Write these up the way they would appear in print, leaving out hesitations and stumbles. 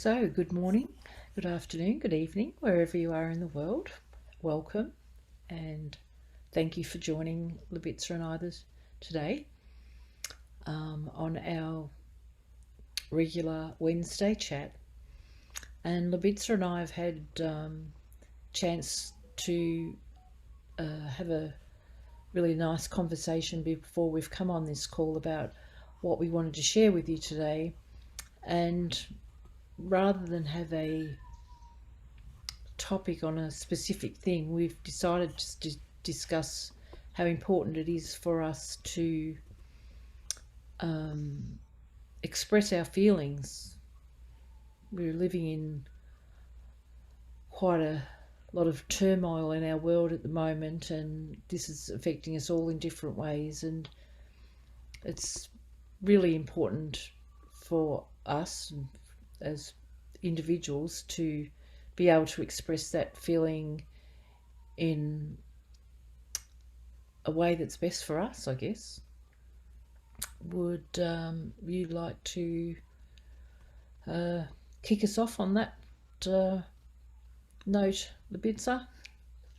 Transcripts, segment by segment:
So, good morning, good afternoon, good evening, wherever you are in the world. Welcome and thank you for joining Ljubica and I today on our regular Wednesday chat. And Ljubica and I have had chance to have a really nice conversation before we've come on this call about what we wanted to share with you today. And rather than have a topic on a specific thing, we've decided to discuss how important it is for us to express our feelings. We're living in quite a lot of turmoil in our world at the moment, and this is affecting us all in different ways, and it's really important for us as individuals to be able to express that feeling in a way that's best for us, I guess. Would you like to kick us off on that note, Ljubica?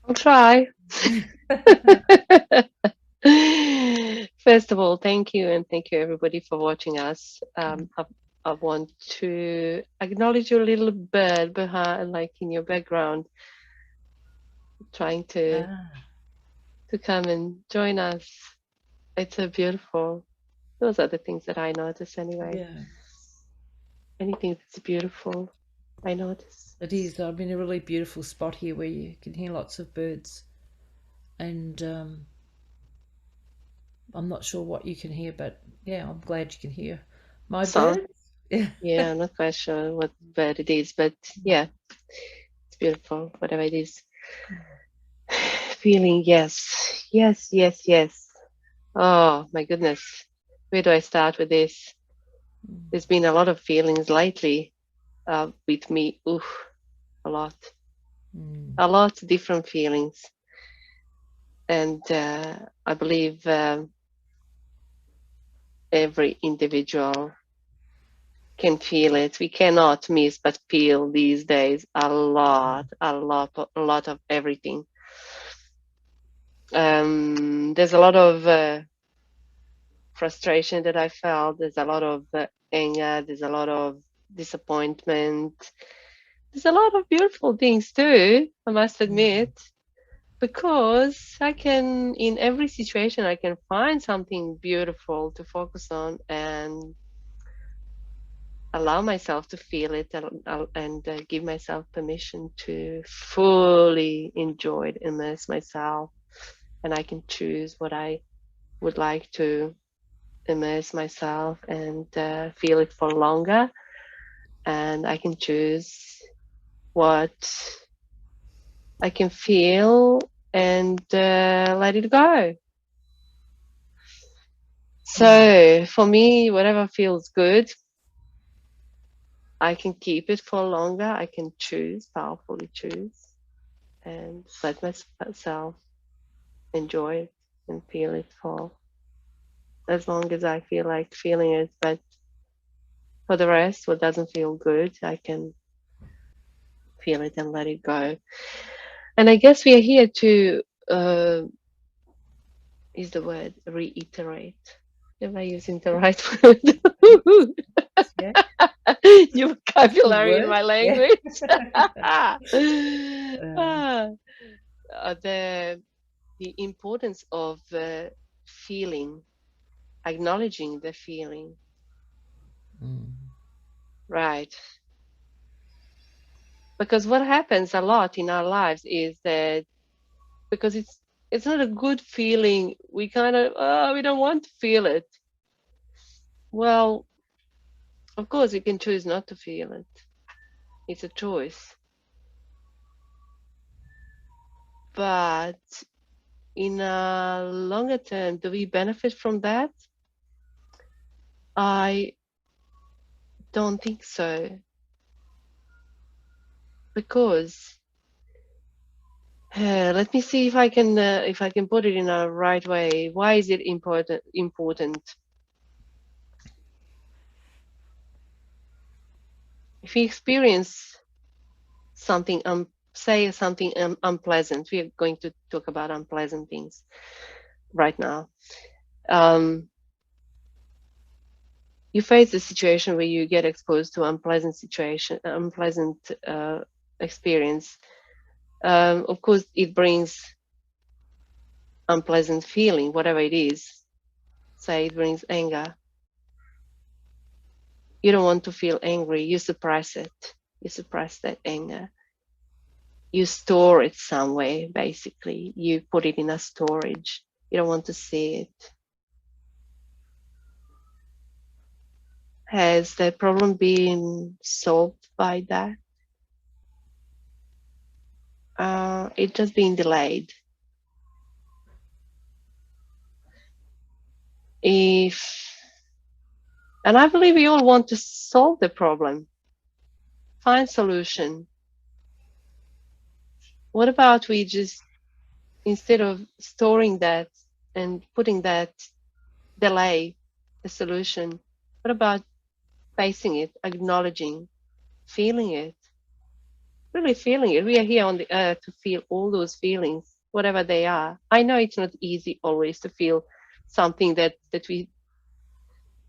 I'll try. First of all, thank you, and thank you everybody for watching us. I want to acknowledge your little bird behind, like in your background, trying Ah, to come and join us. It's so beautiful. Those are the things that I notice anyway. yeah, Anything that's beautiful, I notice. it is. I'm in a really beautiful spot here where you can hear lots of birds, and I'm not sure what you can hear, but yeah, I'm glad you can hear my So, birds. Yeah. yeah, I'm not quite sure what bird it is, but yeah, it's beautiful, whatever it is. Feeling, yes, yes, yes, yes. Oh my goodness. Where do I start with this? There's been a lot of feelings lately with me. Oof, a lot. Mm. A lot of different feelings. And I believe every individual can feel it. We cannot miss but feel these days a lot of everything. There's a lot of frustration that I felt. There's a lot of anger. There's a lot of disappointment. There's a lot of beautiful things too, I must admit, because I can, in every situation, I can find something beautiful to focus on and allow myself to feel it and give myself permission to fully enjoy it, immerse myself, and I can choose what I would like to immerse myself and feel it for longer. And I can choose what I can feel and let it go. Mm. So for me, whatever feels good, I can keep it for longer. I can choose, powerfully choose, and let myself enjoy it and feel it for as long as I feel like feeling it. But for the rest, what doesn't feel good, I can feel it and let it go. And I guess we are here to is the word reiterate. Am I using the right word? Yeah, New that's a good vocabulary in word. my Yeah. language. uh, Ah, the importance of feeling, acknowledging the feeling, mm. right? Because what happens a lot in our lives is that because it's not a good feeling, we kind of we don't want to feel it. Well, of course, you can choose not to feel it. It's a choice. But in a longer term, do we benefit from that? I don't think so. Because let me see if I can put it in a right way. Why is it important? if we experience something, say something unpleasant, we are going to talk about unpleasant things right now. Um, you face a situation where you get exposed to unpleasant situation, unpleasant experience. Of course, it brings unpleasant feeling, whatever it is. Say it brings anger. You don't want to feel angry. You suppress it. You suppress that anger. You store it somewhere, basically. You put it in a storage. You don't want to see it. Has the problem been solved by that? It just been delayed. If, and I believe we all want to solve the problem, find solution. What about we just, instead of storing that and putting that delay, the solution, what about facing it, acknowledging, feeling it, really feeling it? We are here on the earth to feel all those feelings, whatever they are. I know it's not easy always to feel something that we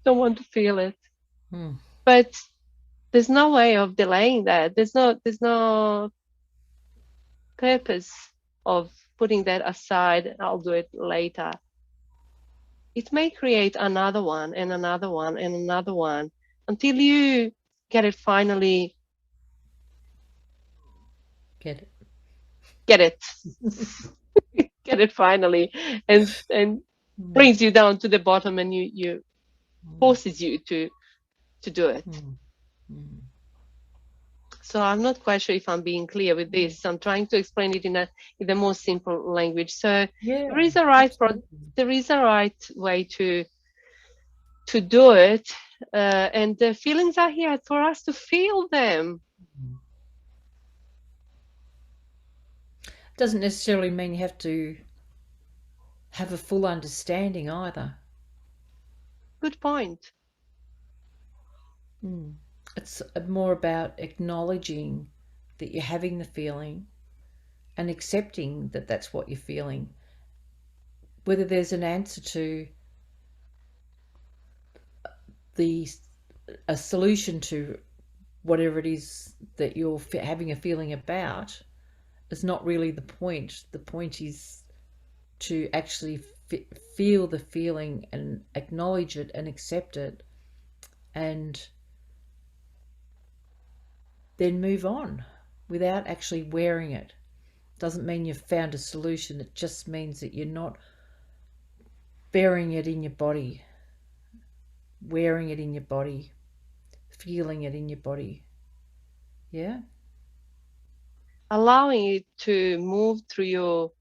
don't want to feel it, Mm. but there's no way of delaying that. There's no purpose of putting that aside. I'll do it later. It may create another one and another one and another one until you get it finally, Get it? get it, get it finally, and Mm. brings you down to the bottom, and you Mm. forces you to do it. Mm. Mm. So I'm not quite sure if I'm being clear with Mm. this. I'm trying to explain it in the most simple language. So there Yeah, is a right absolutely. there is a right way to do it, and the feelings are here for us to feel them. Mm. Doesn't necessarily mean you have to have a full understanding either. Good point. Mm. It's more about acknowledging that you're having the feeling and accepting that that's what you're feeling. Whether there's an answer to the a solution to whatever it is that you're having a feeling about is not really the point. The point is to actually feel the feeling and acknowledge it and accept it, and then move on without actually wearing it. Doesn't mean you've found a solution. It just means that you're not burying it in your body, wearing it in your body, feeling it in your body. Yeah? Allowing it to move through your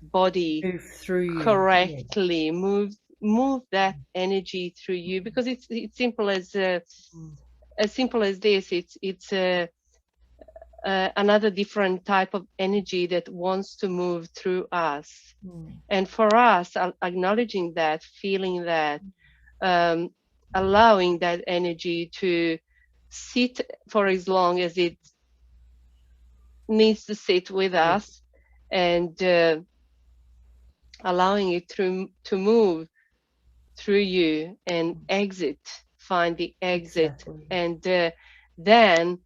body Move through you. Yeah. correctly, move that energy through you, because it's Mm. simple as this. It's another different type of energy that wants to move through us. Mm. And for us, acknowledging that, feeling that, um, allowing that energy to sit for as long as it needs to sit with Yeah. us, and allowing it to move through you and exit, find the exit, Exactly. and then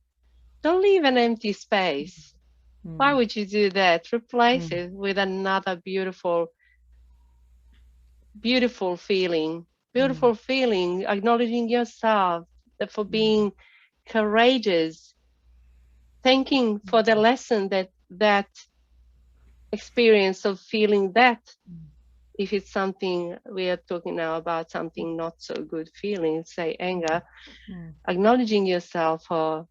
don't leave an empty space. Why Mm. would you do that? Replace Mm. it with another beautiful, beautiful feeling. Mm. Beautiful feeling, acknowledging yourself for Mm. being courageous, thanking for the lesson that experience of feeling that. If it's something, we are talking now about something not so good feeling, say anger, Mm. acknowledging yourself for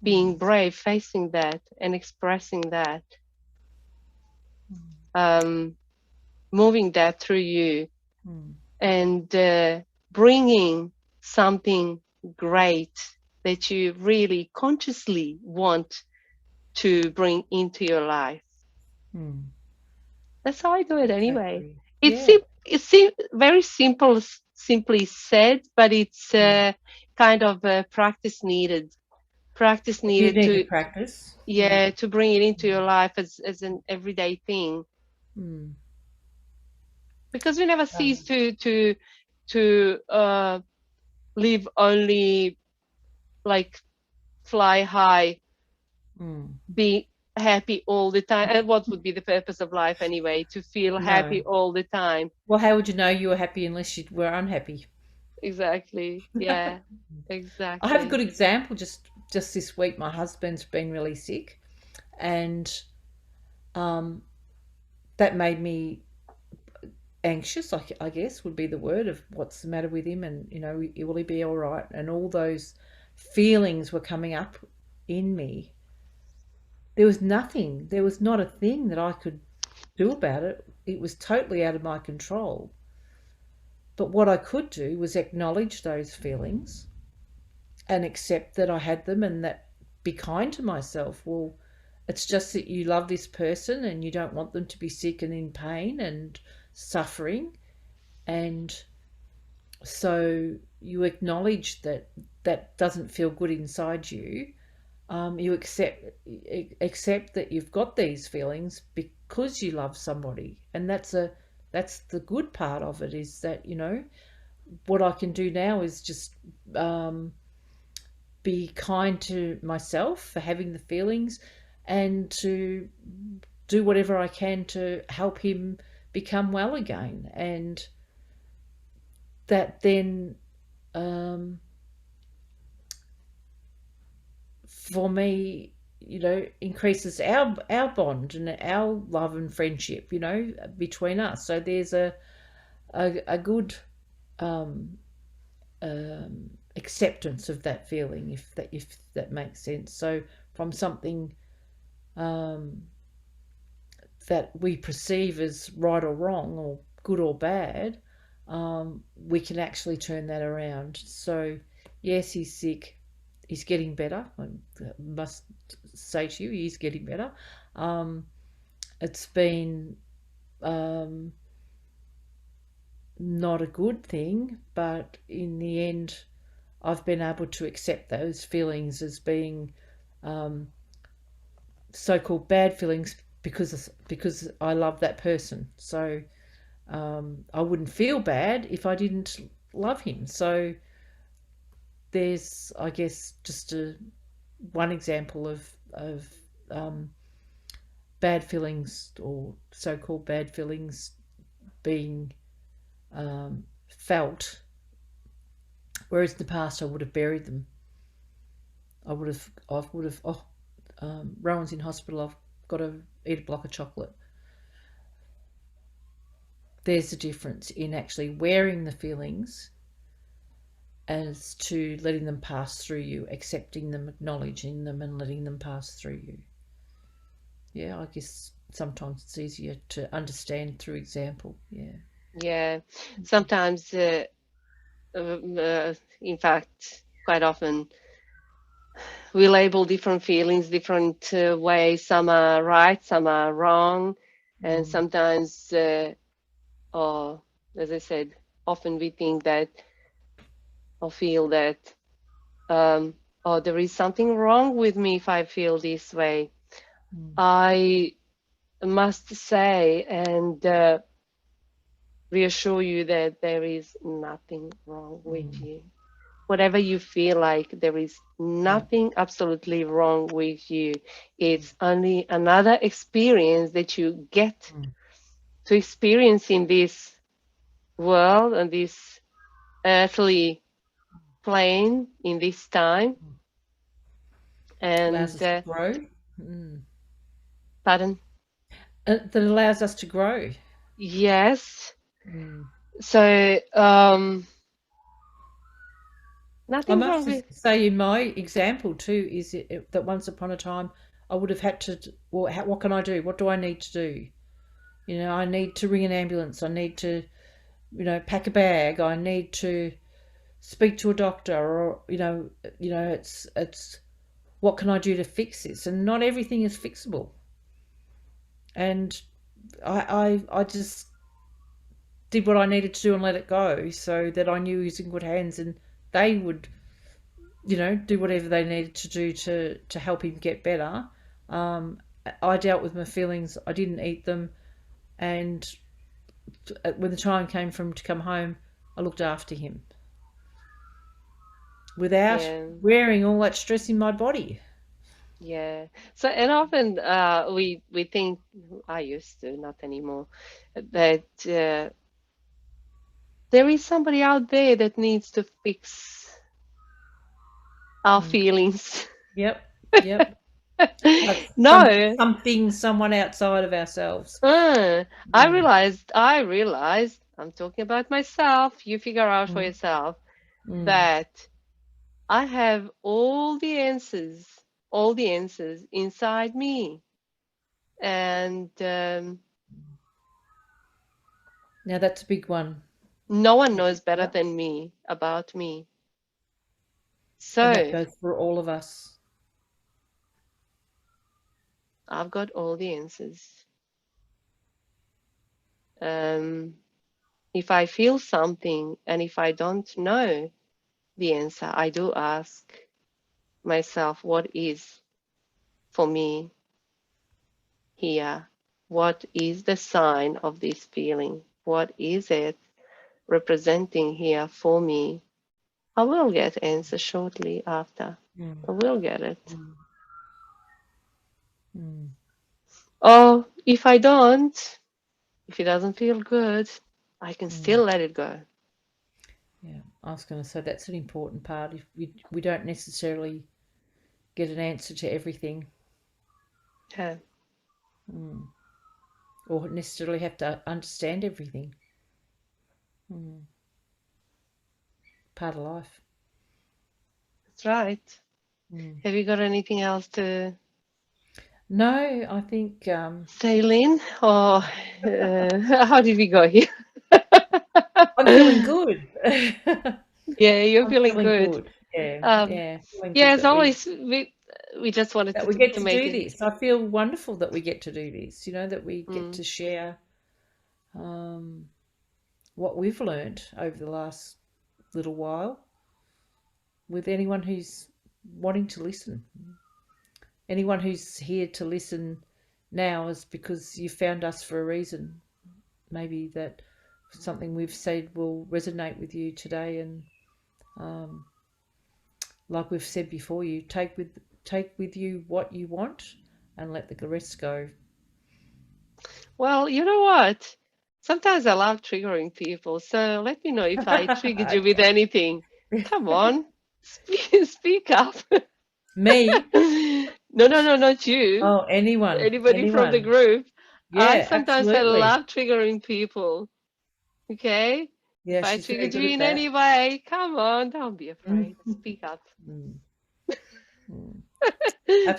being Mm. brave, facing that and expressing that, um, moving that through you, Mm. and bringing something great that you really consciously want to bring into your life. Mm. That's how I do it anyway. Exactly. It's Yeah. sim- it's very simple, simply said, but it's Mm. kind of practice needed. practice You needed need to to, practice. Mm, yeah, to bring it into your life as an everyday thing, mm, because we never cease um, to live only like fly high, mm. be happy all the time. And what would be the purpose of life anyway? To feel happy No. all the time. Well, how would you know you were happy unless you were unhappy? Exactly. Yeah, I have a good exactly. example. Just this week, my husband's been really sick, and um, that made me anxious. I guess would be the word of what's the matter with him, and will he be all right? And all those feelings were coming up in me. There was nothing. There was not a thing that I could do about it. It was totally out of my control. But what I could do was acknowledge those feelings and accept that I had them, and that be kind to myself. Well, it's just that you love this person and you don't want them to be sick and in pain and suffering. And so you acknowledge that that doesn't feel good inside you. You accept that you've got these feelings because you love somebody, and that's the good part of it, is that what I can do now is just um, be kind to myself for having the feelings, and to do whatever I can to help him become well again. And that then, um, for me, increases our bond and our love and friendship, between us. So there's a good um, acceptance of that feeling, if that makes sense. So from something um, that we perceive as right or wrong, or good or bad, we can actually turn that around. So, yes, he's sick. He's getting better. I must say to you, he's getting better. Um, it's been um, not a good thing, but in the end, I've been able to accept those feelings as being um, so-called bad feelings, because I love that person. So I wouldn't feel bad if I didn't love him. So there's, I guess, just one example of um, bad feelings, or so-called bad feelings, being felt, whereas in the past I would have buried them. I would have. Oh, Rowan's in hospital. I've got to eat a block of chocolate. There's a difference in actually wearing the feelings as to letting them pass through you, accepting them, acknowledging them, and letting them pass through you. Yeah, I guess sometimes it's easier to understand through example. Yeah. Yeah. Sometimes, in fact, quite often we label different feelings different ways. Some are right, some are wrong, and Mm, sometimes, or as I said, often we think that or feel that, um, oh, there is something wrong with me if I feel this way. mm, I must say and reassure you that there is nothing wrong with mm. you. Whatever you feel like, there is Yeah. nothing absolutely wrong with you. It's only another experience that you get Mm, to experience in this world and this earthly plane in this time. mm. Allows And us to grow. Mm. pardon, That allows us to grow. yes. Mm. So I nothing must wrong just with, say, in my example too, is that once upon a time I would have had to. Well, what can I do? What do I need to do? I need to ring an ambulance. I need to, pack a bag. I need to speak to a doctor, or it's what can I do to fix this? And not everything is fixable. And I just did what I needed to do and let it go, so that I knew he was in good hands, and they would do whatever they needed to do to help him get better. Um, I dealt with my feelings. I didn't eat them, and when the time came for him to come home, I looked after him without Yeah. wearing all that stress in my body. Yeah. So, and often we think, I used to, not anymore, that there is somebody out there that needs to fix our Mm. feelings. Yep, yep. Like No. someone outside of ourselves. Uh, Mm, I realized, I'm talking about myself, you figure out for mm, yourself, mm. that I have all the answers inside me. And Now that's a big one, no one knows better than me about me. and that So goes for all of us. I've got all the answers. Um, if I feel something and if I don't know the answer, I do ask myself, what is for me here? What is the sign of this feeling? What is it representing here for me? I will get answer shortly after. Mm, I will get it. mm, mm, Or if I don't, if it doesn't feel good, I can mm. still let it go. Yeah, I was going to say that's an important part. If we don't necessarily get an answer to everything, Yeah. mm, or necessarily have to understand everything. Mm, part of life. That's right. Mm. Have you got anything else to No, I think say, Lynn? Or how did we go here? I'm feeling good. Yeah, you're I'm feeling feeling good. good. Yeah, Um, yeah, feeling yeah, good as always, we just wanted that we get to to make do it. this. I feel wonderful that we get to do this. That we get Mm. to share um, what we've learned over the last little while with anyone who's wanting to listen. Anyone who's here to listen now is because you found us for a reason. Maybe that something we've said will resonate with you today, and um, like we've said before, you take with you what you want, and let the rest go. Well, you know what? Sometimes I love triggering people, so let me know if I triggered you with Okay. anything. Come on, speak up. Me? No, no, no, not you. Oh, anyone, Anybody from the anyone. group. Yeah, I absolutely. love triggering people. Okay? If Yeah, I she's very triggered good you at in that. any way, come on, don't be Mm, afraid. Speak up. mm, mm.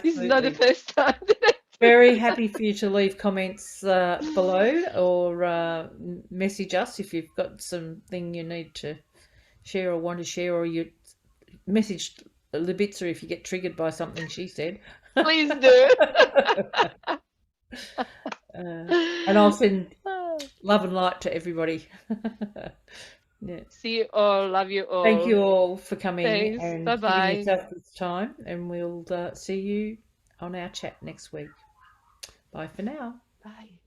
This is not the Absolutely. first time. Very happy for you to leave comments below, or message us if you've got something you need to share or want to share, or you message Libitzer if you get triggered by something she said. Please do. And I'll send love and light to everybody. Yeah. See you all. Love you Thank all. you all for coming Thanks. Bye and giving bye. yourself this time, and we'll see you on our chat next week. Bye for now. Bye.